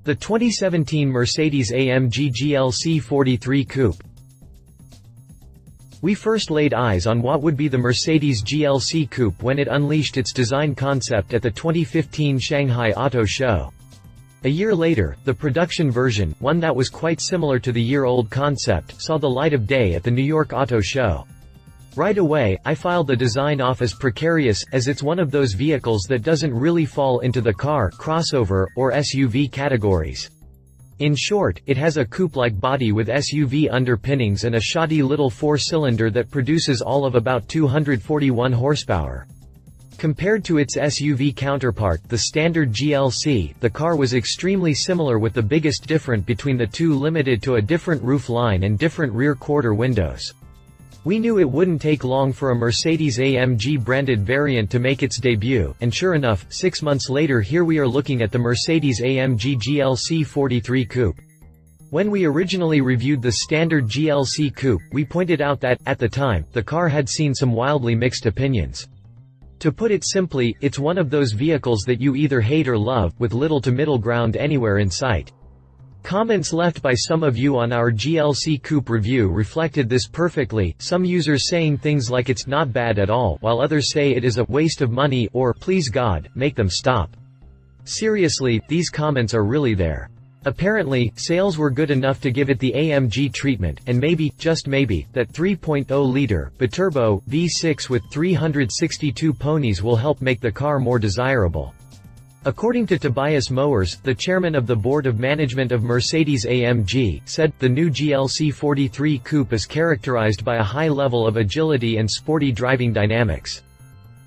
The 2017 Mercedes-AMG GLC43 Coupe. We first laid eyes on what would be the Mercedes GLC Coupe when it unleashed its design concept at the 2015 Shanghai Auto Show. A year later, the production version, one that was quite similar to the year-old concept, saw the light of day at the New York Auto Show. Right away, I filed the design off as precarious, as it's one of those vehicles that doesn't really fall into the car, crossover, or SUV categories. In short, it has a coupe-like body with SUV underpinnings and a shoddy little four-cylinder that produces all of about 241 horsepower. Compared to its SUV counterpart, the standard GLC, the car was extremely similar, with the biggest difference between the two limited to a different roof line and different rear quarter windows. We knew it wouldn't take long for a Mercedes-AMG branded variant to make its debut, and sure enough, 6 months later here we are looking at the Mercedes-AMG GLC43 Coupe. When we originally reviewed the standard GLC Coupe, we pointed out that, at the time, the car had seen some wildly mixed opinions. To put it simply, it's one of those vehicles that you either hate or love, with little to middle ground anywhere in sight. Comments left by some of you on our GLC Coupe review reflected this perfectly, some users saying things like it's not bad at all, while others say it is a waste of money or, please God, make them stop. Seriously, these comments are really there. Apparently, sales were good enough to give it the AMG treatment, and maybe, just maybe, that 3.0-liter, biturbo, V6 with 362 ponies will help make the car more desirable. According to Tobias Mowers, the chairman of the board of management of Mercedes-AMG, said, the new GLC43 Coupe is characterized by a high level of agility and sporty driving dynamics.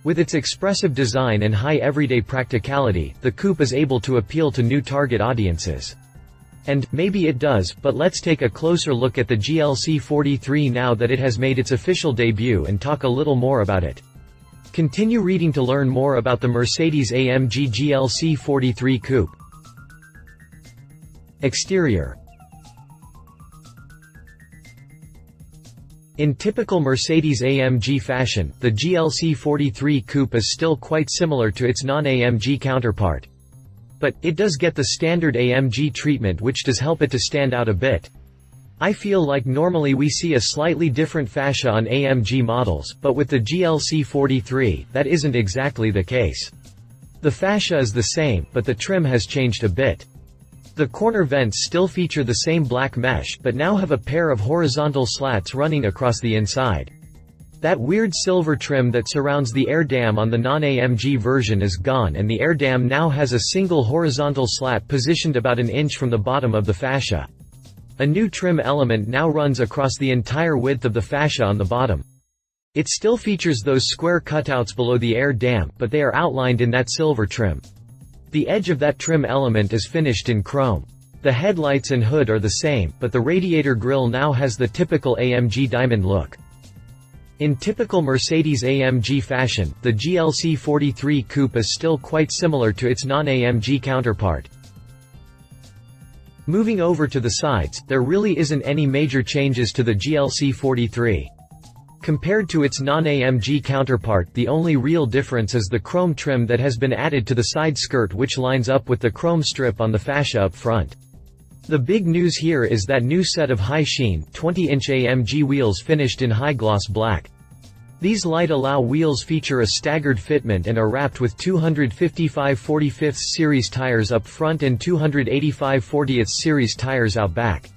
With its expressive design and high everyday practicality, the coupe is able to appeal to new target audiences. And, maybe it does, but let's take a closer look at the GLC43 now that it has made its official debut and talk a little more about it. Continue reading to learn more about the Mercedes-AMG GLC43 Coupe. Exterior. In typical Mercedes-AMG fashion, the GLC43 Coupe is still quite similar to its non-AMG counterpart. But, it does get the standard AMG treatment, which does help it to stand out a bit. I feel like normally we see a slightly different fascia on AMG models, but with the GLC43, that isn't exactly the case. The fascia is the same, but the trim has changed a bit. The corner vents still feature the same black mesh, but now have a pair of horizontal slats running across the inside. That weird silver trim that surrounds the air dam on the non-AMG version is gone, and the air dam now has a single horizontal slat positioned about an inch from the bottom of the fascia. A new trim element now runs across the entire width of the fascia on the bottom. It still features those square cutouts below the air dam, but they are outlined in that silver trim. The edge of that trim element is finished in chrome. The headlights and hood are the same, but the radiator grille now has the typical AMG diamond look. In typical Mercedes-AMG fashion, the GLC43 Coupe is still quite similar to its non-AMG counterpart. Moving over to the sides, there really isn't any major changes to the GLC43. Compared to its non-AMG counterpart, the only real difference is the chrome trim that has been added to the side skirt, which lines up with the chrome strip on the fascia up front. The big news here is that new set of high-sheen, 20-inch AMG wheels finished in high-gloss black. These light allow wheels feature a staggered fitment and are wrapped with 255 45th series tires up front and 285 40th series tires out back.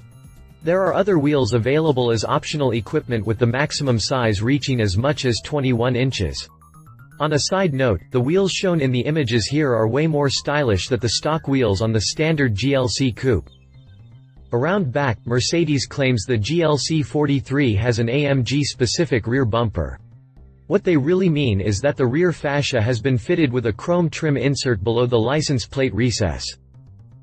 There are other wheels available as optional equipment, with the maximum size reaching as much as 21 inches. On a side note, the wheels shown in the images here are way more stylish than the stock wheels on the standard GLC Coupe. Around back, Mercedes claims the GLC43 has an AMG-specific rear bumper. What they really mean is that the rear fascia has been fitted with a chrome trim insert below the license plate recess.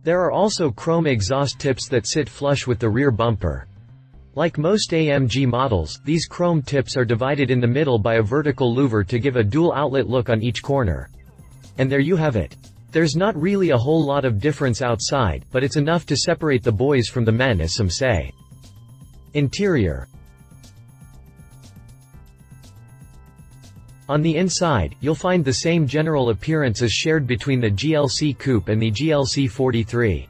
There are also chrome exhaust tips that sit flush with the rear bumper. Like most AMG models, these chrome tips are divided in the middle by a vertical louver to give a dual outlet look on each corner. And there you have it. There's not really a whole lot of difference outside, but it's enough to separate the boys from the men, as some say. Interior. On the inside, you'll find the same general appearance as shared between the GLC Coupe and the GLC43.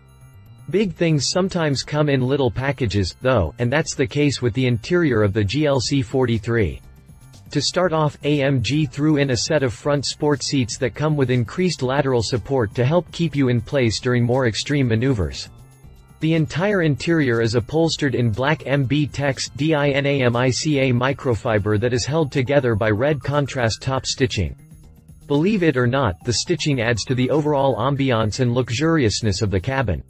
Big things sometimes come in little packages, though, and that's the case with the interior of the GLC43. To start off, AMG threw in a set of front sport seats that come with increased lateral support to help keep you in place during more extreme maneuvers. The entire interior is upholstered in black MB Tex Dynamica microfiber that is held together by red contrast top stitching. Believe it or not, the stitching adds to the overall ambiance and luxuriousness of the cabin.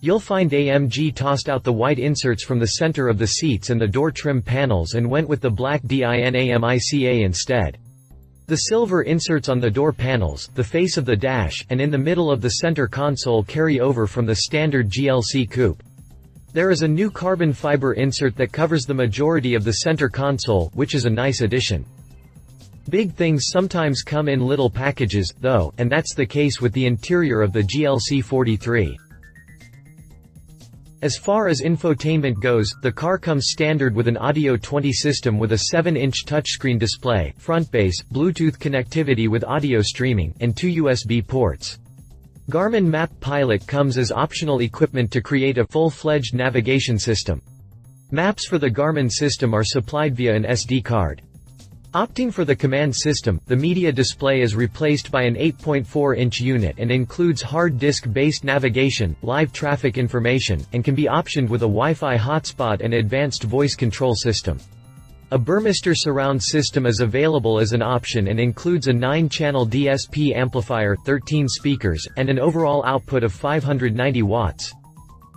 You'll find AMG tossed out the white inserts from the center of the seats and the door trim panels and went with the black Dynamica instead. The silver inserts on the door panels, the face of the dash, and in the middle of the center console carry over from the standard GLC Coupe. There is a new carbon fiber insert that covers the majority of the center console, which is a nice addition. Big things sometimes come in little packages, though, and that's the case with the interior of the GLC43. As far as infotainment goes, the car comes standard with an Audio 20 system with a 7-inch touchscreen display, front base, Bluetooth connectivity with audio streaming, and 2 USB ports. Garmin Map Pilot comes as optional equipment to create a full-fledged navigation system. Maps for the Garmin system are supplied via an SD card. Opting for the command system, the media display is replaced by an 8.4-inch unit and includes hard disk-based navigation, live traffic information, and can be optioned with a Wi-Fi hotspot and advanced voice control system. A Burmester surround system is available as an option and includes a 9-channel DSP amplifier, 13 speakers, and an overall output of 590 watts.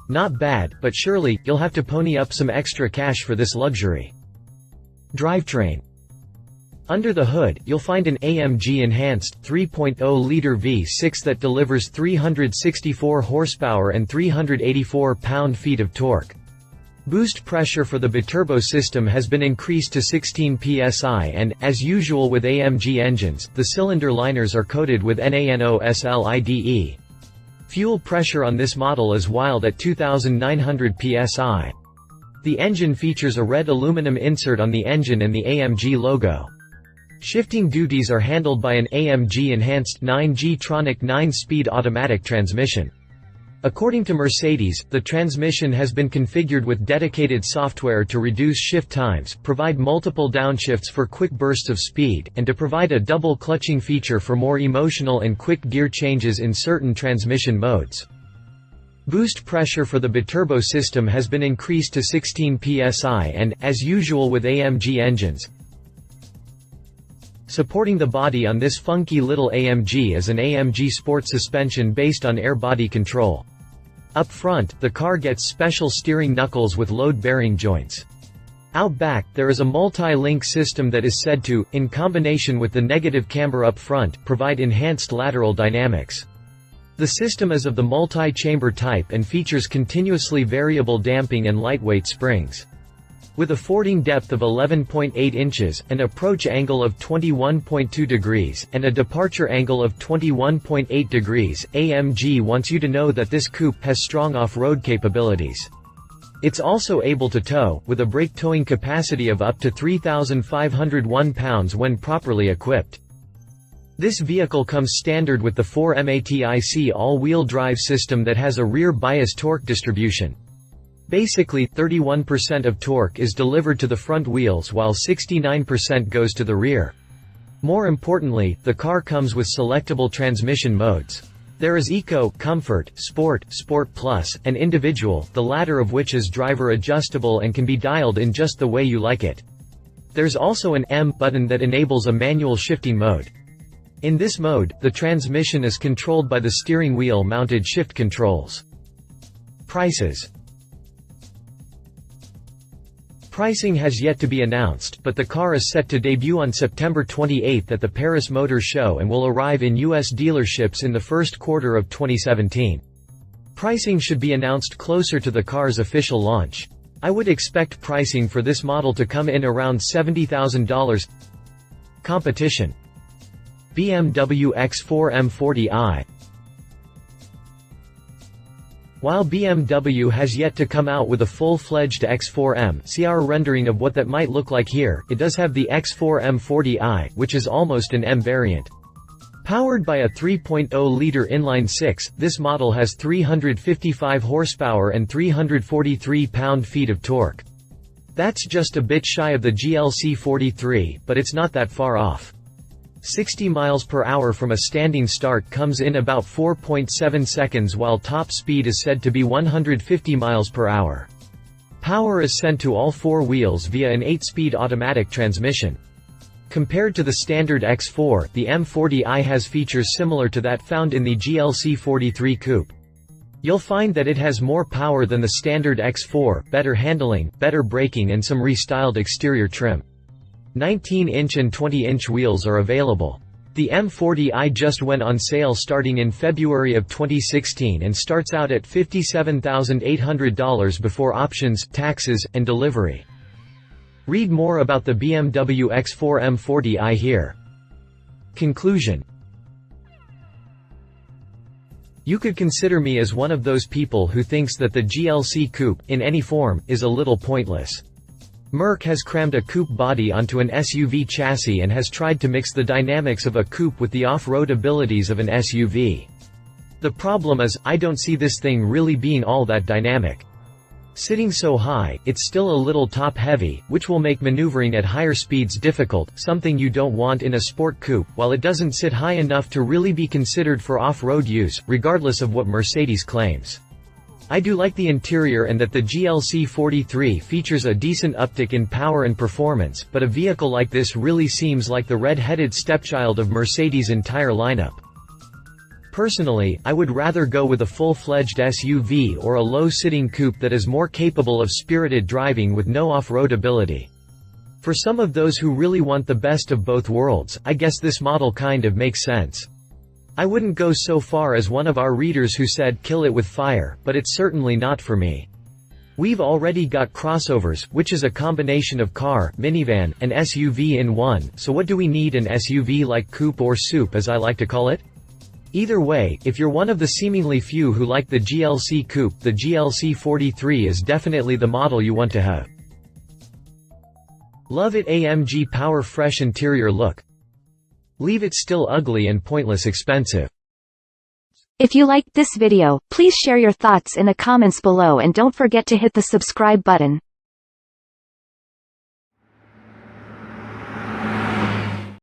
Not bad, but surely, you'll have to pony up some extra cash for this luxury. Drivetrain. Under the hood, you'll find an AMG-enhanced 3.0-liter V6 that delivers 364 horsepower and 384 pound-feet of torque. Boost pressure for the biturbo system has been increased to 16 psi and, as usual with AMG engines, the cylinder liners are coated with NaNO/SLIDE. Fuel pressure on this model is wild at 2,900 psi. The engine features a red aluminum insert on the engine and the AMG logo. Shifting duties are handled by an AMG-enhanced 9G-tronic 9-speed automatic transmission. According to Mercedes, the transmission has been configured with dedicated software to reduce shift times, provide multiple downshifts for quick bursts of speed, and to provide a double clutching feature for more emotional and quick gear changes in certain transmission modes. Boost pressure for the biturbo system has been increased to 16 psi and, as usual with AMG engines, supporting the body on this funky little AMG is an AMG Sport suspension based on air body control. Up front, the car gets special steering knuckles with load-bearing joints. Out back, there is a multi-link system that is said to, in combination with the negative camber up front, provide enhanced lateral dynamics. The system is of the multi-chamber type and features continuously variable damping and lightweight springs. With a fording depth of 11.8 inches, an approach angle of 21.2 degrees, and a departure angle of 21.8 degrees, AMG wants you to know that this coupe has strong off-road capabilities. It's also able to tow, with a brake towing capacity of up to 3,501 pounds when properly equipped. This vehicle comes standard with the 4MATIC all-wheel drive system that has a rear bias torque distribution. Basically, 31% of torque is delivered to the front wheels while 69% goes to the rear. More importantly, the car comes with selectable transmission modes. There is Eco, Comfort, Sport, Sport Plus, and Individual, the latter of which is driver adjustable and can be dialed in just the way you like it. There's also an M button that enables a manual shifting mode. In this mode, the transmission is controlled by the steering wheel mounted shift controls. Prices. Pricing has yet to be announced, but the car is set to debut on September 28 at the Paris Motor Show and will arrive in U.S. dealerships in the first quarter of 2017. Pricing should be announced closer to the car's official launch. I would expect pricing for this model to come in around $70,000. Competition. Bmw X4 M40i. While BMW has yet to come out with a full-fledged X4M, see our rendering of what that might look like here, it does have the X4 M40i, which is almost an M variant. Powered by a 3.0-liter inline-six, this model has 355 horsepower and 343 pound-feet of torque. That's just a bit shy of the GLC-43, but it's not that far off. 60 miles per hour from a standing start comes in about 4.7 seconds, while top speed is said to be 150 miles per hour. Power is sent to all four wheels via an 8-speed automatic transmission. Compared to the standard X4, the M40i has features similar to that found in the GLC43 Coupe. You'll find that it has more power than the standard X4, better handling, better braking and some restyled exterior trim. 19-inch and 20-inch wheels are available. The M40i just went on sale starting in February of 2016 and starts out at $57,800 before options, taxes, and delivery. Read more about the BMW X4 M40i here. Conclusion. You could consider me as one of those people who thinks that the GLC Coupe, in any form, is a little pointless. Merc has crammed a coupe body onto an SUV chassis and has tried to mix the dynamics of a coupe with the off-road abilities of an SUV. The problem is, I don't see this thing really being all that dynamic. Sitting so high, it's still a little top-heavy, which will make maneuvering at higher speeds difficult, something you don't want in a sport coupe, while it doesn't sit high enough to really be considered for off-road use, regardless of what Mercedes claims. I do like the interior and that the GLC43 features a decent uptick in power and performance, but a vehicle like this really seems like the red-headed stepchild of Mercedes' entire lineup. Personally, I would rather go with a full-fledged SUV or a low-sitting coupe that is more capable of spirited driving with no off-road ability. For some of those who really want the best of both worlds, I guess this model kind of makes sense. I wouldn't go so far as one of our readers who said kill it with fire, but it's certainly not for me. We've already got crossovers, which is a combination of car, minivan, and SUV in one, so what do we need an SUV like coupe or soup as I like to call it? Either way, if you're one of the seemingly few who like the GLC Coupe, the GLC43 is definitely the model you want to have. Love it AMG power fresh interior look. Leave it still ugly and pointless expensive. If you liked this video, please share your thoughts in the comments below and don't forget to hit the subscribe button.